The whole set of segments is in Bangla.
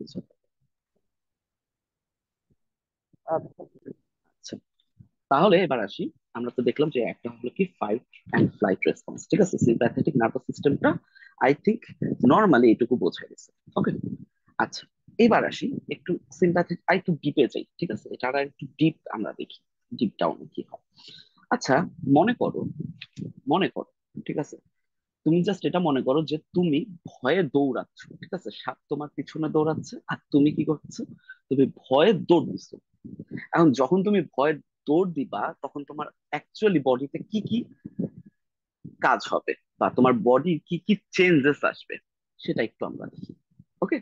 কিছু। আচ্ছা, তাহলে এবার আসি। আমরা তো দেখলাম যে একটা হলো কি ফাইট অ্যান্ড ফ্লাইট রেসপন্স, ঠিক আছে। সিম্প্যাথেটিক নার্ভাস সিস্টেমটা আই থিংক নর্মালি এটুকু বোঝা গেছে। ওকে। আচ্ছা, এবার আসি একটু সিম্প্যাথেটিক আর একটু ডিপে যাই, ঠিক আছে। এটা আর একটু ডিপ আমরা দেখি, ডিপ ডাউনে কি হয়। আচ্ছা, মনে করো, মনে করো, ঠিক আছে, তুমি জাস্ট এটা মনে করো যে তুমি ভয়ে দৌড়াচ্ছ, ঠিক আছে। সাপ তোমার পিছনে দৌড়াচ্ছে আর তুমি কি করছো, তুমি ভয়ে দৌড় দিচ্ছ। এখন যখন তুমি ভয়ে দৌড় দিবা তখন তোমার অ্যাকচুয়ালি বডিতে কি কি কাজ হবে বা তোমার বডির কি কি চেঞ্জেস আসবে সেটা একটু আমরা দেখি। ওকে।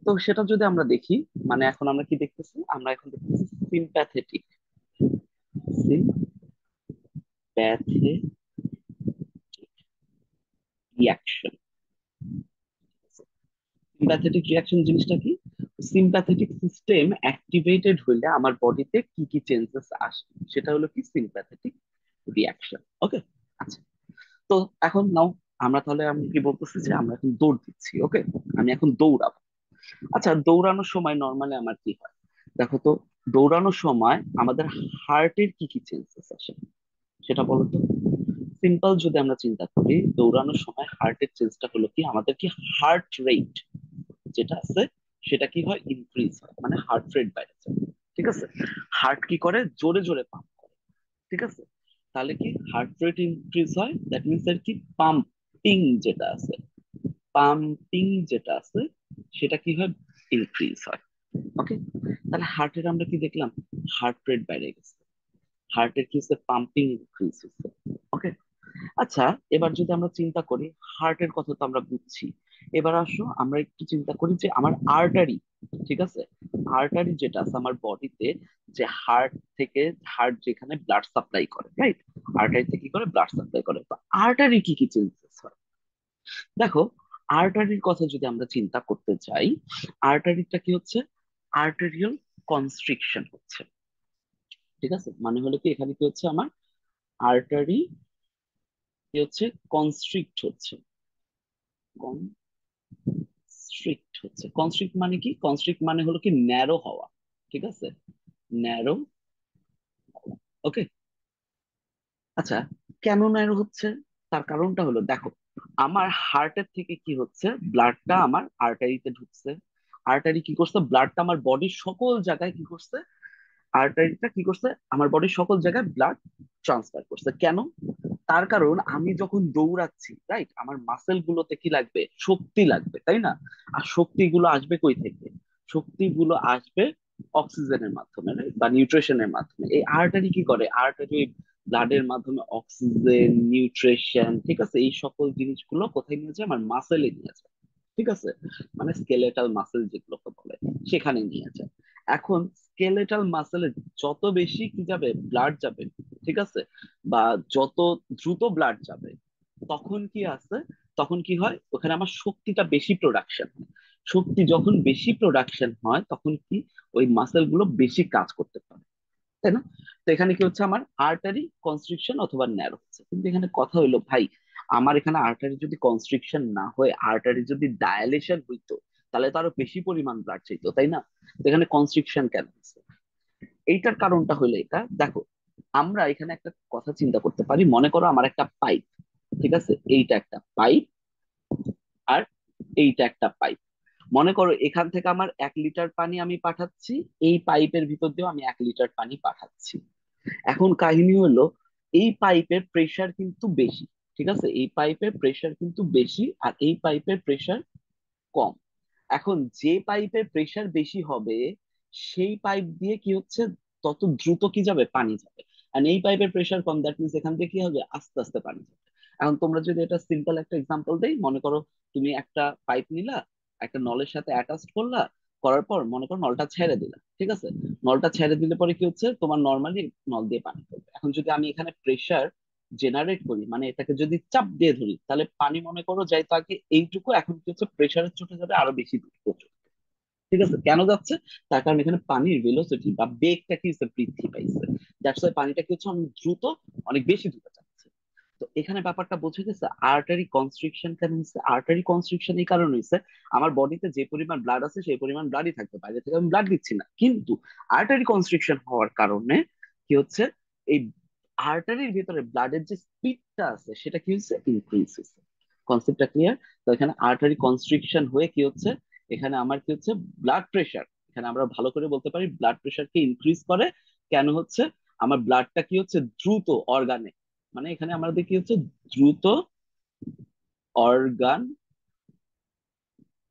তো সেটা যদি আমরা দেখি, মানে এখন আমরা কি দেখতেছি, আমরা এখন দেখতেছি sympathetic, sympathetic reaction. Sympathetic reaction জিনিসটা কি? সিম্প্যাথেটিক সিস্টেম অ্যাক্টিভেটেড হইলে আমার বডিতে কি কি চেঞ্জেস আসে সেটা হলো কি সিম্প্যাথেটিক রিয়াকশন। ওকে। আচ্ছা, তো এখন নাও, আমরা তাহলে আমি কি বলতেছি যে আমরা এখন দৌড় দিচ্ছি। ওকে, আমি এখন দৌড়াবো। আচ্ছা, দৌড়ানোর সময় নর্মালি আমার কি হয় দেখো তো। দৌড়ানোর সময় আমাদের হার্টের কি কি চেঞ্জেস আসে সেটা বলো তো। সিম্পল যদি আমরা চিন্তা করি, দৌড়ানোর সময় হার্টের চেঞ্জটা হলো কি, আমাদের কি হার্ট রেট যেটা আছে সেটা কি হয়, ইনক্রিজ হয়, মানে হার্ট রেট বাইরে যায়। ঠিক আছে, হার্ট কি করে, জোরে জোরে পাম্প করে। ঠিক আছে, তাহলে কি হার্ট রেট ইনক্রিজ হয়, দ্যাট মিনস এর কি পাম্পিং যেটা আছে, পাম্পিং যেটা আছে সেটা কি হয়, ইনক্রিজ হয়। ওকে, তাহলে হার্টের আমরা কি দেখলাম, হার্ট রেট বাইরে গেছে, হার্টের কি হচ্ছে, পাম্পিং ইনক্রিজ হচ্ছে। ওকে। আচ্ছা, এবার যদি আমরা চিন্তা করি, হার্টের কথা তো আমরা বুঝছি, এবার আসো আমরা একটু চিন্তা করি যে আমার আর্টারি, ঠিক আছে, আর্টারি যেটা আছে আমার বডিতে, যে হার্ট থেকে, হার্ট যেখানে ব্লাড সাপ্লাই করে, রাইট, আর্টারি থেকে কি করে ব্লাড সাপ্লাই করে, তো আর্টারি কি কি চেঞ্জেস হয় দেখো। আর্টারির কথা যদি আমরা চিন্তা করতে চাই, আর্টারিটা কি হচ্ছে, আর্টেরিয়াল কনস্ট্রিকশন হচ্ছে। ঠিক আছে, মানে হলো কি এখানে কি হচ্ছে, আমার আর্টারি কি হচ্ছে, কনস্ট্রিক্ট হচ্ছে, কনস্ট্রিক্ট হচ্ছে। কনস্ট্রিক্ট মানে কি, কনস্ট্রিক্ট মানে হলো কি ন্যারো হওয়া। ঠিক আছে, ন্যারো। ওকে। আচ্ছা, কেন ন্যারো হচ্ছে, তার কারণটা হলো দেখো, আমার হার্টের থেকে কি হচ্ছে, ব্লাডটা আমার আর্টারিতে ঢুকছে। আর্টারি কি করছে, ব্লাডটা আমার বডির সকল জায়গায় কি করছে, আর্টারিটা কি করছে, আমার বডির সকল জায়গায় ব্লাড ট্রান্সফার করছে। কেন? তার কারণ আমি যখন দৌড়াচ্ছি, রাইট, আমার মাসেল গুলোতে কি লাগবে, শক্তি লাগবে, তাই না? আর শক্তিগুলো আসবে কই থেকে, শক্তিগুলো আসবে অক্সিজেনের মাধ্যমে, right? বা নিউট্রিশনের মাধ্যমে। এই আর্টারি কি করে, আর্টারি ব্লাডের মাধ্যমে অক্সিজেন, নিউট্রিশন, ঠিক আছে, এই সকল জিনিসগুলো কোথায় নিয়ে যায়, আমার মাসেলে নিয়ে যায়। ঠিক আছে, মানে স্কেলেটাল মাসেল যেগুলোকে বলে সেখানে নিয়ে যায়। এখন স্কেলেটাল মাসেলে যত বেশি কি যাবে, ব্লাড যাবে, ঠিক আছে, বা যত দ্রুত ব্লাড যাবে, তখন কি আছে, তখন কি হয়, ওখানে আমার শক্তিটা বেশি প্রোডাকশন হয়। শক্তি যখন বেশি প্রোডাকশন হয় তখন কি, ওই মাসেল গুলো বেশি কাজ করতে পারে, তাই না? তো এখানে কি হচ্ছে, আমার আর্টারি কনস্ট্রিকশন অথবা ন্যারো হচ্ছে। কিন্তু এখানে কথা হইলো ভাই, আমার এখানে আর্টারি যদি কনস্ট্রিকশন না হয়ে আর্টারি যদি ডায়ালেশন হইতো, তাহলে তো আরো বেশি পরিমাণ ব্লাড চাইতো, তাই না? তো এখানে কনস্ট্রিকশন কেন হচ্ছে, এইটার কারণটা হলো এটা দেখো। আমরা এখানে একটা কথা চিন্তা করতে পারি, মনে করো আমার একটা পাইপ, ঠিক আছে, এইটা একটা পাইপ আর এইটা একটা পাইপ। মনে করো এখান থেকে আমার 1 লিটার পানি আমি পাঠাচ্ছি, এই পাইপের ভিতর দিয়েও আমি 1 লিটার পানি পাঠাচ্ছি। এখন কাহিনী হলো, এই পাইপের প্রেসার কিন্তু বেশি, ঠিক আছে, এই পাইপের প্রেসার কিন্তু বেশি আর এই পাইপের প্রেসার কম। এখন যে পাইপের প্রেসার বেশি হবে, সেই পাইপ দিয়ে কি হচ্ছে, তত দ্রুত কি যাবে, পানি যাবে। আর এই পাইপের প্রেসার কম, দ্যাট মিনস এখান থেকে কি হবে, আস্তে আস্তে পানি যাবে। এখন তোমরা যদি এটা সিম্পল একটা এক্সাম্পল দেই, মনে করো তুমি একটা পাইপ নিলা, একটা নলের সাথে অ্যাটাচ করলা, করার পর মনে করো নলটা ছেড়ে দিলা, ঠিক আছে। নলটা ছেড়ে দিলে পরে কি হচ্ছে, তোমার নর্মালি নল দিয়ে পানি পড়বে। এখন যদি আমি এখানে প্রেসার জেনারেট করি, মানে এটাকে যদি চাপ দিয়ে ধরি, তাহলে পানি মনে করো যাইতো আগে এইটুকু, এখন কি হচ্ছে, প্রেসারের চোটে যাবে আরো বেশি দূর পর্যন্ত। ঠিক আছে, কেন যাচ্ছে, তার কারণ এখানে পানির ভেলোসিটি বা বেগটা কি হচ্ছে, বৃদ্ধি পাইছে। দ্যাটস ওয়াই পানিটা কি হচ্ছে, অনেক দ্রুত, অনেক বেশি দ্রুত যাচ্ছে। তো এখানে ব্যাপারটা বোঝা গেছে আর্টারি কনস্ট্রিকশন কেন হচ্ছে। আর্টারি কনস্ট্রিকশন এই কারণে হচ্ছে আমার বডিতে যে পরিমাণ ব্লাড আছে সেই পরিমাণ ব্লাডই থাকবে, বাইরে থেকে আমি ব্লাড দিচ্ছি না, কিন্তু আর্টারি কনস্ট্রিকশন হওয়ার কারণে কি হচ্ছে, এই আর্টারির ভিতরে ব্লাডের যে স্পিডটা আছে সেটা কি হচ্ছে, ইনক্রিজ হচ্ছে। কনসেপ্টটা ক্লিয়ার? তো এখানে আর্টারি কনস্ট্রিকশন হয়ে কি হচ্ছে, এখানে আমার কি হচ্ছে, ব্লাড প্রেশার, এখানে আমরা ভালো করে বলতে পারি ব্লাড প্রেশারকে ইনক্রিজ করে। কেন হচ্ছে, আমার ব্লাডটা কি হচ্ছে দ্রুত অর্গানে, মানে এখানে আমাদের কি হচ্ছে, দ্রুত অর্গান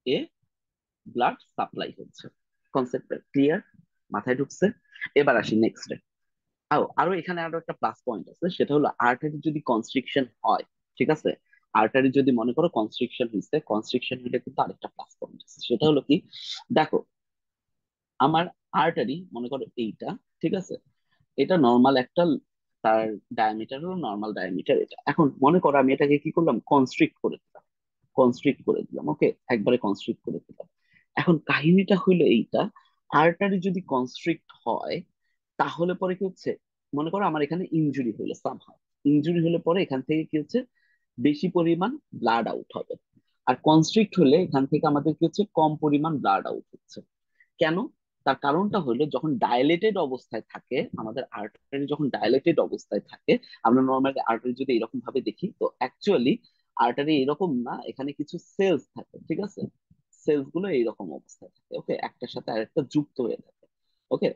এ ব্লাড সাপ্লাই হচ্ছে। Concept clear? মাথায় ঢুকছে? এবার আসি নেক্সট। আরো এখানে আরো একটা প্লাস পয়েন্ট আছে, সেটা হলো আর্টারি যদি কনস্ট্রিকশন হয়, ঠিক আছে, আর্টারি যদি মনে করো কনস্ট্রিকশন হয়েছে, কনস্ট্রিকশন হলে কিন্তু আরেকটা প্লাস পয়েন্ট আছে, সেটা হলো কি, দেখো আমার আর্টারি মনে করো এইটা, ঠিক আছে, এটা নর্মাল একটা, তার ডায়ামিটার হলো নর্মাল ডায়ামিটার এটা। এখন মনে করো আমি এটাকে কি করলাম, কনস্ট্রিক্ট করে দিলাম, কনস্ট্রিক্ট করে দিলাম, ওকে, একবারে কনস্ট্রিক্ট করে দিলাম। এখন কাহিনীটা হইলো এইটা, আর্টারি যদি কনস্ট্রিক্ট হয় তাহলে পরে কি হচ্ছে, মনে করো আমার এখানে ইনজুরি হলো সামহাও, ইনজুরি হলে পরে এখান থেকে কি হচ্ছে, বেশি পরিমাণ ব্লাড আউট হবে। আর কনস্ট্রিক্ট হলে এখান থেকে আমাদের কি হচ্ছে, কম পরিমাণ ব্লাড আউট হচ্ছে। কেন? তার কারণটা হলো যখন ডাইলেটেড অবস্থায় থাকে আমাদের আর্টারি, যখন ডাইলেটেড অবস্থায় থাকে, আমরা নর্মালি আর্টারি যদি এরকম ভাবে দেখি তো অ্যাকচুয়ালি আর্টারি এরকম না, এখানে কিছু সেলস থাকে, ঠিক আছে, সেলস গুলো এইরকম অবস্থায় থাকে, ওকে, একটার সাথে আরেকটা যুক্ত হয়ে থাকে, ওকে,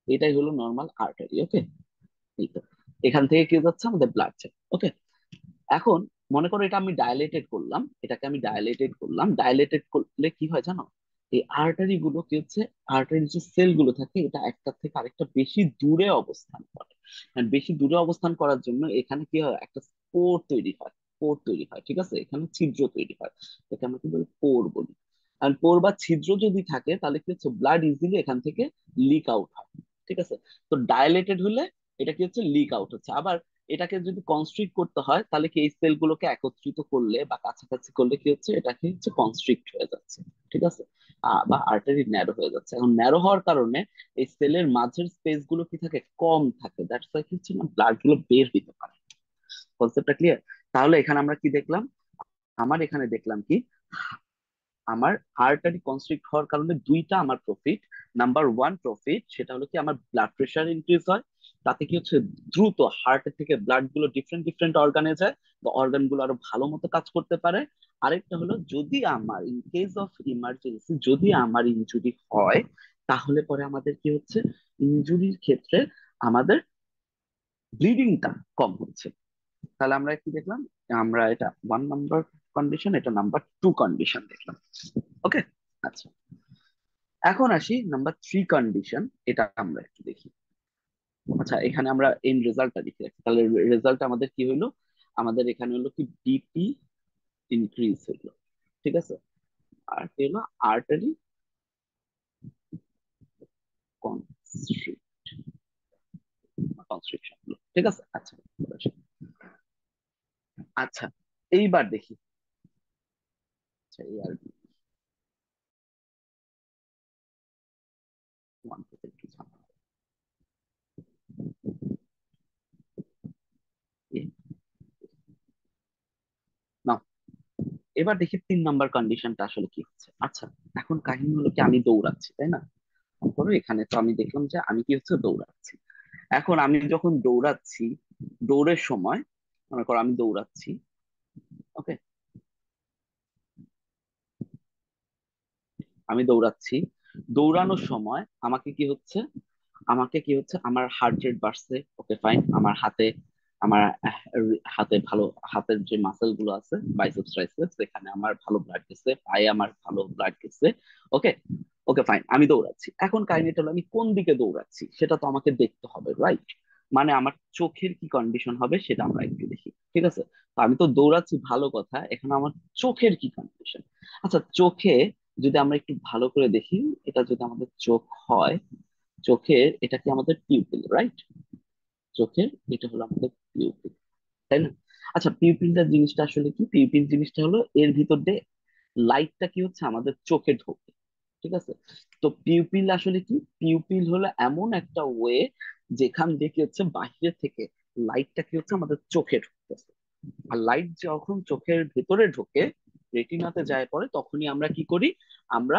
এটাই হলো নর্মাল আর্টারি, ওকে। এই তো, এখান থেকে কি যাচ্ছে, আমাদের ব্লাড যায়, ওকে। এখন মনে করো এটা আমি ডাইলেটেড করলাম, এটাকে আমি ডাইলেটেড করলাম, ডাইলেটেড করলে কি হয় জানো, এই আর্টারি গুলো কি হচ্ছে, আর্টারির যে সেল গুলো থাকে এটা একটা থেকে আরেকটা বেশি দূরে অবস্থান করে। আর বেশি দূরে অবস্থান করার জন্য এখানে কি হয়, একটা পোর তৈরি হয়, পোর তৈরি হয়, ঠিক আছে, এখানে ছিদ্র তৈরি হয়, এটাকে আমরা কি বলি, পোর বলি। আর পোর বা ছিদ্র যদি থাকে তাহলে কি হচ্ছে, ব্লাড ইজিলি এখান থেকে লিক আউট হয়, ঠিক আছে। তো ডাইলেটেড হলে এটা কি হচ্ছে, লিক আউট হচ্ছে। আবার এটাকে যদি কনস্ট্রিক্ট করতে হয় তাহলে কি, এই সেল গুলোকে একত্রিত করলে বা কাছাকাছি করলে কি হচ্ছে, এটা কি হচ্ছে, কনস্ট্রিক্ট হয়ে যাচ্ছে, ঠিক আছে, বা আর্টারি ন্যারো হয়ে যাচ্ছে। এখন ন্যারো হওয়ার কারণে এই সেলের মাঝের স্পেস গুলো কি থাকে, কম থাকে, দ্যাটস ওয়াই কি হচ্ছে না, ব্লাড গুলো বের হইতে পারে। কনসেপ্টটা ক্লিয়ার? তাহলে এখানে আমরা কি দেখলাম, আমার এখানে দেখলাম কি, আমার আর্টারি কনস্ট্রিক্ট হওয়ার কারণে দুইটা আমার প্রফিট। নাম্বার ওয়ান প্রফিট সেটা হলো কি, আমার ব্লাড প্রেশার ইনক্রিজ হয়, তাতে কি হচ্ছে, দ্রুত হার্টের থেকে ব্লাড গুলো ডিফারেন্ট ডিফারেন্ট অর্গানে যায়, বা অর্গান গুলো আরো ভালো মতো কাজ করতে পারে। আরেকটা হলো, যদি আমার ইন কেস অফ ইমার্জেন্সি যদি আমার ইনজুরি হয়, তাহলে পরে আমাদের কি হচ্ছে, ইনজুরির ক্ষেত্রে আমাদের ব্লিডিংটা কম হচ্ছে। তাহলে আমরা কি দেখলাম, আমরা এটা ওয়ান নাম্বার কন্ডিশন, এটা নাম্বার টু কন্ডিশন দেখলাম, ওকে। আচ্ছা, এখন আসি নাম্বার থ্রি কন্ডিশন, এটা আমরা একটু দেখি। আচ্ছা, এখানে আমরা এন্ড রেজাল্টটা লিখে রাখি, তাহলে রেজাল্ট আমাদের কি হইলো, আমাদের এখানে হলো কি, বিপি ইনক্রিজ হইলো, ঠিক আছে, আর কি হলো, আর্টারি কনস্ট্রিকশন হলো, ঠিক আছে। আচ্ছা, আচ্ছা, এইবার দেখি। আচ্ছা, এই আর ওয়ান থেকে কি ঝামেলা, না, এবার দেখি তিন নাম্বার কন্ডিশনটা আসলে কি হচ্ছে। আচ্ছা, এখন কাহিনী হলো কি, আমি দৌড়াচ্ছি, তাই না, মনে করো এখানে তো আমি দেখলাম যে আমি কি হচ্ছে, দৌড়াচ্ছি। এখন আমি যখন দৌড়াচ্ছি, দৌড়ের সময় মনে করো আমি দৌড়াচ্ছি, ওকে, আমি দৌড়াচ্ছি, দৌড়ানোর সময় আমাকে কি হচ্ছে, আমাকে কি হচ্ছে, আমার হার্ট রেট বাড়ছে, ওকে ফাইন, আমার হাতে, আমার হাতে ভালো, হাতের যে মাসেল গুলো আছে বাইসেপস ট্রাইসেপস, এখানে আমার ভালো ব্লাড গেছে, পায়ে আমার ভালো ব্লাড গেছে, ওকে, ওকে ফাইন, আমি দৌড়াচ্ছি। এখন কাহিনীটা হলো আমি কোন দিকে দৌড়াচ্ছি সেটা তো আমাকে দেখতে হবে, রাইট? মানে আমার চোখের কি কন্ডিশন হবে সেটা আমরা একটু দেখি, ঠিক আছে। তো আমি তো দৌড়াচ্ছি ভালো কথা, এখন আমার চোখের কি কন্ডিশন। আচ্ছা, চোখে যদি আমরা একটু ভালো করে দেখি, এটা যদি আমাদের চোখ হয়, চোখের এটা কি আমাদের পিউপিল, রাইট? চোখের এটা হলো আমাদের পিউপিল, তাই না? আচ্ছা, পিউপিলটা জিনিসটা আসলে কি, পিউপিল জিনিসটা হলো এর ভিতর দিয়ে লাইটটা কি হচ্ছে, আমাদের চোখে ঢোকে, ঠিক আছে। তো পিউপিল আসলে কি, পিউপিল হলো এমন একটা ওয়ে যেখান দিয়ে কি হচ্ছে, বাইরে থেকে লাইটটা কি হচ্ছে আমাদের চোখে ঢুকতেছে। আর লাইট যখন চোখের ভেতরে ঢোকে, রেটিনাতে যায় পরে, তখনই আমরা কি করি, আমরা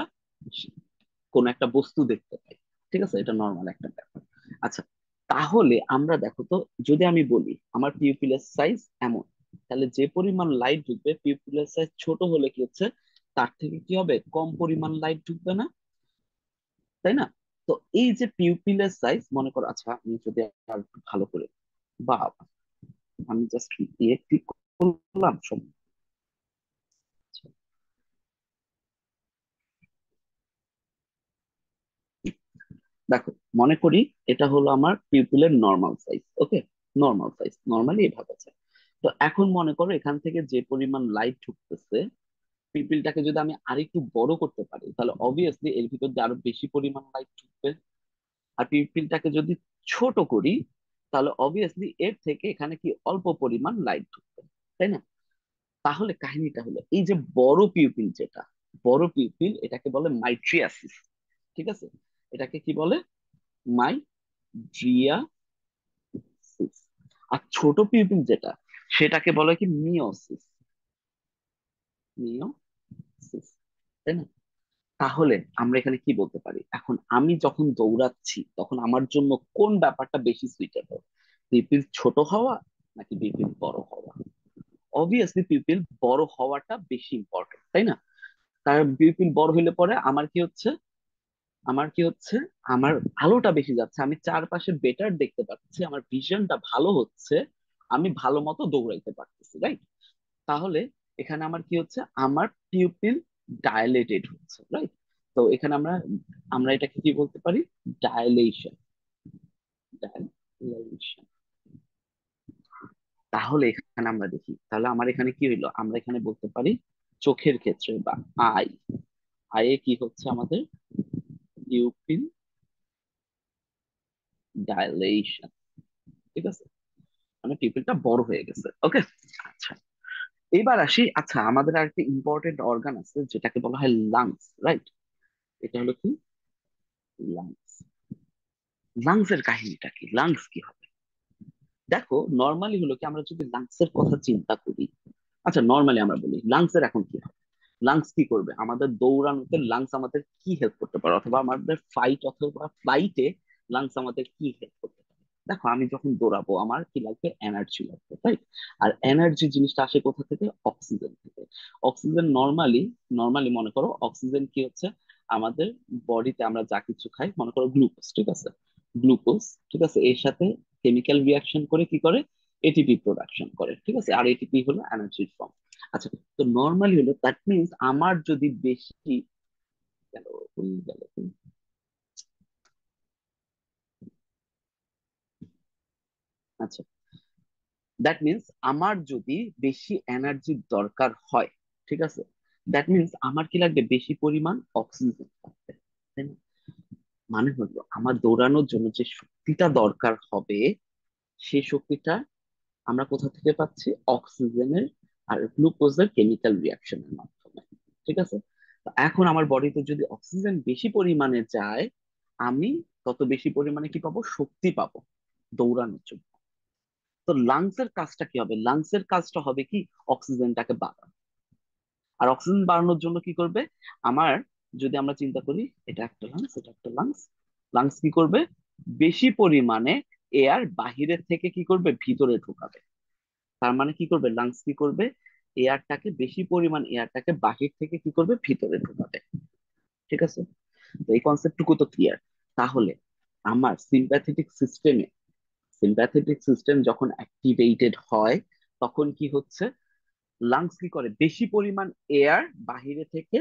কোন একটা বস্তু দেখতে পাই। ঠিক আছে, এটা নর্মাল একটা ব্যাপার। আচ্ছা, তাহলে আমরা দেখো তো, যদি আমি বলি আমার পিউপিলের সাইজ এমন, তাহলে যে পরিমাণ লাইট ঢুকবে, পিউপিলের সাইজ ছোট হলে কি হচ্ছে, তার থেকে কি হবে, কম পরিমাণ লাইট ঢুকবে না, তাই না? তো এই যে পিউপিলের সাইজ, মনে করো, আচ্ছা আমি যদি আর একটু ভালো করে, বা আমি জাস্ট দিয়ে ক্লিক করলাম সব। দেখো, মনে করি এটা হলো আমার পিউপিলের নর্মাল সাইজ। ওকে, নর্মাল সাইজ, নর্মালি এভাবে আছে। তো এখন মনে করো এখান থেকে যে পরিমাণ লাইট ঢুকতেছে, পিপিলটাকে যদি আমি আরেকটু বড় করতে পারি, তাহলে অবভিয়াসলি এর ভিতর দিয়ে আরো বেশি পরিমাণ লাইট ঢুকবে। আর পিপিলটাকে যদি ছোট করি, তাহলে অবভিয়াসলি এর থেকে এখানে কি অল্প পরিমাণ লাইট ঢুকবে, তাই না? তাহলে কাহিনীটা হলো, এই যে বড় পিউপিল, যেটা বড় পিউপিল, এটাকে বলে মাইট্রিয়াসিস। ঠিক আছে, এটাকে কি বলে, মাইড্রিয়াসিস। আর ছোট পিউপিল যেটা, সেটাকে বলে কি, মিওসিস। মিওসিস, তাই না? তাহলে আমরা এখানে কি বলতে পারি, এখন আমি যখন দৌড়াচ্ছি তখন আমার জন্য কোন ব্যাপারটা বেশি সুইটেবল, পিপিল ছোট হওয়া নাকি পিপিল বড় হওয়া? অবভিয়াসলি পিপিল বড় হওয়াটা বেশি ইম্পর্টেন্ট, তাই না? কারণ পিপিল বড় হইলে পরে আমার কি হচ্ছে, আমার আলোটা বেশি যাচ্ছে, আমি চারপাশে বেটার দেখতে পাচ্ছি, আমার ভিশনটা ভালো হচ্ছে, আমি ভালো মতো দৌড়াইতে পারতেছি, রাইট? তাহলে এখানে আমার কি হচ্ছে, আমার পিউপিল ডায়ালেটেড হচ্ছে, রাইট? তো এখানে আমরা আমরা এটাকে কি বলতে পারি, ডায়ালেশন। ডায়ালেশন। তাহলে এখানে আমরা দেখি, তাহলে আমার এখানে কি হইলো, আমরা এখানে বলতে পারি চোখের ক্ষেত্রে বা আই, আয়ে কি হচ্ছে আমাদের, পিউপিল ডায়ালেশন। ঠিক আছে, মানে পিপিলটা বড় হয়ে গেছে। ওকে, আচ্ছা, এবার আসি, আচ্ছা আমাদের আরেকটা ইম্পর্টেন্ট অর্গান আছে যেটাকে বলা হয় লাংস, রাইট? এটা হলো কি, লাংস। লাংস এর কাহিনীটা কি, লাংস কি হবে? দেখো, নর্মালি হলো কি, আমরা যদি লাংস এর কথা চিন্তা করি, আচ্ছা নর্মালি আমরা বলি লাংস এর এখন কি হবে, লাংস কি করবে আমাদের দৌড়ানোতে, লাংস আমাদের কি হেল্প করতে পারে, অথবা আমাদের ফাইট অথবা ফ্লাইটে লাংস আমাদের কি হেল্প করতে পারে? দেখো, আমি যখন দৌড়াবো আমার কি লাগবে, এনার্জি লাগবে, তাই? আর এনার্জি জিনিসটা আসে কোথা থেকে, অক্সিজেন থেকে। অক্সিজেন নর্মালি, মনে করো অক্সিজেন কি হচ্ছে, আমাদের বডিতে আমরা যা কিছু খাই, মনে করো গ্লুকোজ, ঠিক আছে, গ্লুকোজ, ঠিক আছে, এর সাথে কেমিক্যাল রিয়াকশন করে কি করে, এটিপি প্রোডাকশন করে, ঠিক আছে, আর এটিপি হলো এনার্জির ফর্ম। আচ্ছা, তো নর্মালি হলো, দ্যাট মিনস আমার যদি বেশি, গেল গেল, আচ্ছা, দ্যাট মিনস আমার যদি বেশি এনার্জির দরকার হয়, ঠিক আছে, দ্যাট মিনস আমার কি লাগবে, বেশি পরিমাণ অক্সিজেন লাগবে, তাই না? মানে হলো, আমার দৌড়ানোর জন্য যে শক্তিটা দরকার হবে, সেই শক্তিটা আমরা কোথা থেকে পাচ্ছি, অক্সিজেনের আর গ্লুকোজের কেমিক্যাল রিয়াকশনের মাধ্যমে। ঠিক আছে, তো এখন আমার বডিতে যদি অক্সিজেন বেশি পরিমাণে যায়, আমি তত বেশি পরিমাণে কি পাবো, শক্তি পাবো দৌড়ানোর জন্য। তো লাংসের কাজটা কি হবে, লাংসের কাজটা হবে কি, অক্সিজেনটাকে বাড়ানো। আর অক্সিজেন বাড়ানোর জন্য কি করবে, আমার, যদি আমরা চিন্তা করি, এটা একটা লাংস, এটা একটা লাংস, লাংস কি করবে, বেশি পরিমাণে এয়ার বাহিরের থেকে কি করবে, ভিতরে ঢোকাবে। তার মানে কি করবে, লাংস কি করবে, এয়ারটাকে, বেশি পরিমাণ এয়ারটাকে বাহির থেকে কি করবে, ভিতরে ঢোকাবে। ঠিক আছে, তো এই কনসেপ্টটুকু তো ক্লিয়ার। তাহলে আমার সিম্প্যাথেটিক সিস্টেম যখন অ্যাক্টিভেটেড হয়, তখন কি হচ্ছে, লাংস কি করে, বেশি পরিমাণ এয়ার বাহিরে থেকে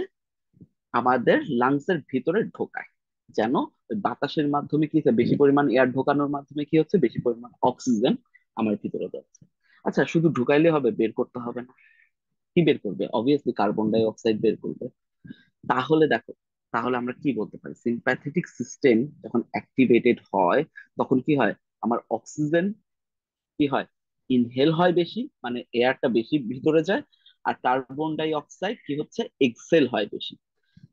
আমাদের লাংসের ভিতরে ঢোকায়, যেন ওই বাতাসের মাধ্যমে কি হচ্ছে, বেশি পরিমাণ এয়ার ঢোকানোর মাধ্যমে কি হচ্ছে, বেশি পরিমাণ অক্সিজেন আমার ভিতরে যাচ্ছে। আচ্ছা, শুধু ঢুকাইলে হবে, বের করতে হবে না? কি বের করবে, অবভিয়াসলি কার্বন ডাই অক্সাইড বের করবে। তাহলে দেখো, তাহলে আমরা কি বলতে পারি, সিম্প্যাথেটিক সিস্টেম যখন অ্যাক্টিভেটেড হয়, তখন কি হয়, আমার অক্সিজেন কি হয়, ইনহেল হয় বেশি, মানে এয়ারটা বেশি ভিতরে যায়, আর কার্বন ডাই অক্সাইড কি হচ্ছে, এক্সেল হয় বেশি।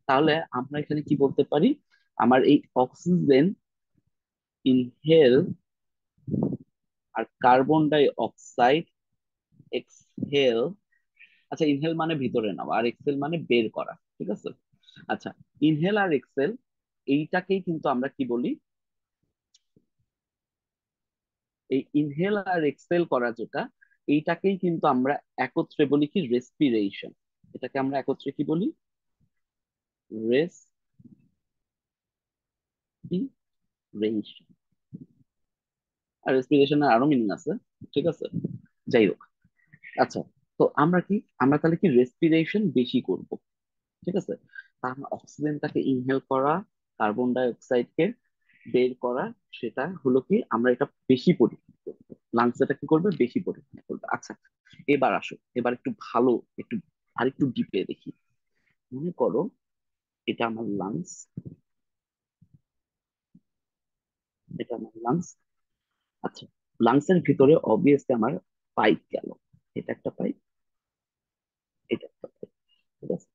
তাহলে আমরা এখানে কি বলতে পারি, আমার এই অক্সিজেন ইনহেল আর কার্বন ডাই অক্সাইড এক্সহেল। আচ্ছা, ইনহেল মানে ভিতরে নেওয়া, আর এক্সেল মানে বের করা, ঠিক আছে। আচ্ছা, ইনহেল আর এক্সেল এইটাকেই কিন্তু আমরা কি বলি, এই ইনহেল আর এক্সেল করা যেটা, এইটাকেই কিন্তু আমরা একত্রে বলি কি রেসপিরেশন। এটাকে আমরা একত্রে কি বলি, রেসপিরেশন। আর রেসপিরেশনের আরো মিনিং আছে, ঠিক আছে। যাই হোক, আচ্ছা, তো আমরা কি, আমরা তাহলে কি রেসপিরেশন বেশি করব, ঠিক আছে। তার মানে অক্সিজেনটাকে ইনহেল করা, কার্বন ডাই অক্সাইডকে বের করা, সেটা হলো কি আমরা এটা বেশি পরিমাণ করবো, লাংস এটা কি করবে, বেশি পরিমাণে করবে। আচ্ছা, এবার আসো, এবার একটু ভালো, একটু আরেকটু ডিপে দেখি। মনে করো এটা আমার লাংস, এটা আমার লাংস। আচ্ছা, লাংসের ভিতরে অবভিয়াসলি আমার পাইপ গেল, এটা একটা পাইপ, এটা একটা পাইপ, ঠিক আছে।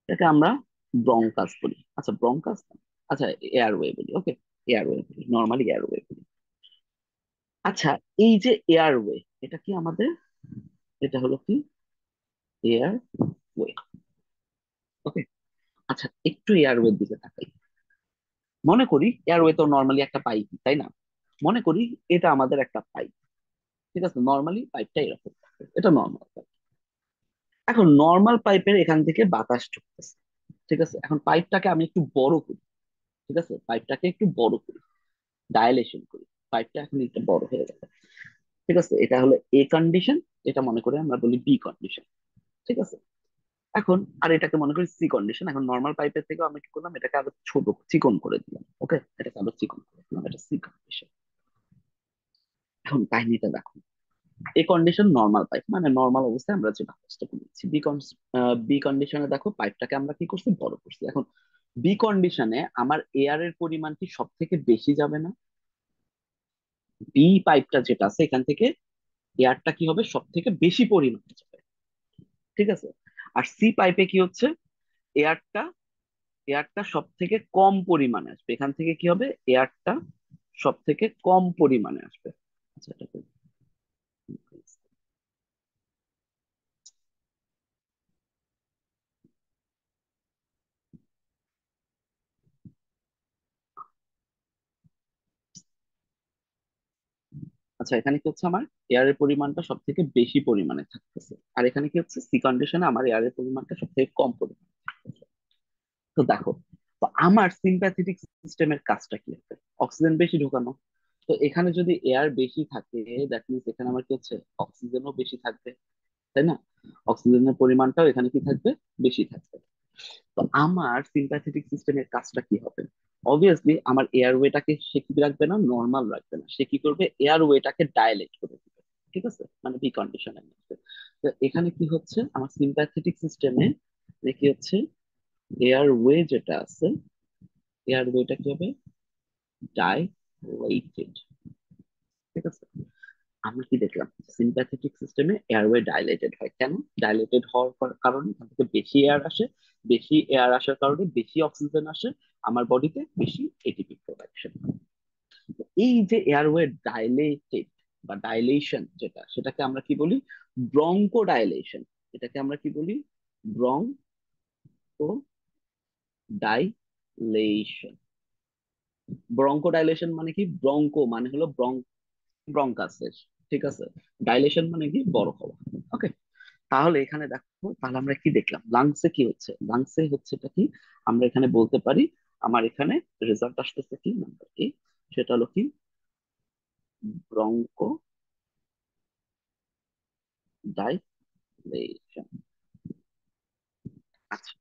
এটাকে আমরা ব্রঙ্কাস বলি। আচ্ছা, ব্রঙ্কাস, আচ্ছা, এয়ারওয়ে বলি, ওকে, এয়ারওয়ে বলি, নর্মালি এয়ারওয়ে বলি। আচ্ছা, এই যে এয়ারওয়ে, এটা কি আমাদের, এটা হলো কি এয়ারওয়ে, ওকে। আচ্ছা, একটু এয়ারওয়ের দিকে তাকাই। মনে করি এয়ারওয়ে তো নর্মালি একটা পাইপ, তাই না? মনে করি এটা আমাদের একটা পাইপ, ঠিক আছে। নর্মালি পাইপটা এরকম থাকে, এটা নর্মাল পাইপ। এখন নর্মাল পাইপের এখান থেকে বাতাস ঢুকতেছে, ঠিক আছে। এখন পাইপটাকে আমি একটু বড় করি, ঠিক আছে, পাইপটাকে একটু বড় করি, ডায়ালেশন করি, পাইপটা এখন একটু বড় হয়ে গেল, ঠিক আছে। এটা হলো এ কন্ডিশন, এটা মনে করে আমরা বলি বি কন্ডিশন, ঠিক আছে। এখন আর এটাকে মনে করি সি কন্ডিশন। এখন নর্মাল পাইপের থেকে আমি কি করলাম, এটাকে আরো ছোট চিকন করে দিলাম, ওকে, এটাকে আরো চিকন করে দিলাম, এটা সি কন্ডিশন। এখন কাহিনীটা দেখো, এই কন্ডিশন নর্মাল পাইপ, মানে নর্মাল অবস্থায় আমরা যে বাতাসটা নিচ্ছি। বি কন্ডিশনে দেখো পাইপটাকে আমরা কি করছি, বড় করছি। এখন বি কন্ডিশনে আমার এয়ারের পরিমাণ কি সব থেকে বেশি যাবে না? বি পাইপটা যেটা আছে এখান থেকে এয়ারটা কি হবে, সব থেকে বেশি পরিমাণে যাবে, ঠিক আছে। আর সি পাইপে কি হচ্ছে, এয়ারটা এয়ারটা সব থেকে কম পরিমাণে আসবে, এখান থেকে কি হবে, এয়ারটা সব থেকে কম পরিমাণে আসবে। আচ্ছা, এটাকে, আচ্ছা, এখানে কি হচ্ছে, আমার এয়ারের পরিমাণটা সব থেকে বেশি পরিমাণে থাকতেছে, আর এখানে কি হচ্ছে, সি কন্ডিশনে আমার এয়ারের পরিমাণটা সব থেকে কম পরিমাণে থাকতেছে। তো দেখো, তো আমার সিম্প্যাথেটিক সিস্টেমের কাজটা কি হবে, অক্সিজেন বেশি ঢোকানো। তো এখানে যদি এয়ার বেশি থাকে, দ্যাট মিনস এখানে আমার কি হচ্ছে, অক্সিজেনও বেশি থাকবে, তাই না? অক্সিজেনের পরিমাণটাও এখানে কি থাকবে, বেশি থাকবে। তো আমার সিম্প্যাথেটিক সিস্টেমের কাজটা কি হবে, অবভিয়াসলি আমার এয়ারওয়েটাকে সে কি রাখবে না, নর্মাল রাখবে না, সে কি করবে, এয়ারওয়েটাকে ডাইলেট করে দিবে, ঠিক আছে, মানে বি কন্ডিশনে। তো এখানে কি হচ্ছে, আমার সিম্প্যাথেটিক সিস্টেমে কি হচ্ছে, এয়ারওয়ে যেটা আছে, এয়ারওয়েটা কি হবে, ডাইলেটেড, ঠিক আছে। আমরা কি দেখলাম, সিম্প্যাথেটিক সিস্টেমে এয়ারওয়ে ডাইলেটেড হয় কেন, ডাইলেটেড হওয়ার কারণে এখান থেকে বেশি এয়ার আসে, বেশি এয়ার আসার কারণে বেশি অক্সিজেন আসে, আমার বডিতে বেশি এটিপি প্রোডাকশন। এই যে এয়ারওয়ে ডাইলেটেড বা ডাইলেশন যেটা, সেটাকে আমরা কি বলি, ব্রঙ্কো ডাইলেশন। এটাকে আমরা কি বলি, ব্রঙ্কো ডাইলেশন। ব্রঙ্কো ডাইলেশন মানে কি, ব্রঙ্কো মানে হলো ব্রঙ্কাসের, ঠিক আছে। ডাইলেশন মানে কি, বড় হওয়া, ওকে। তাহলে এখানে দেখো, তাহলে আমরা কি দেখলাম, লাংসে কি হচ্ছে, লাংসে হচ্ছে এটা কি, আমরা এখানে বলতে পারি, আমার এখানে রেজাল্ট আসতেছে কি, নাম্বার কি, সেটা হলো কি ব্রঙ্কো ডাইলেশন। আচ্ছা,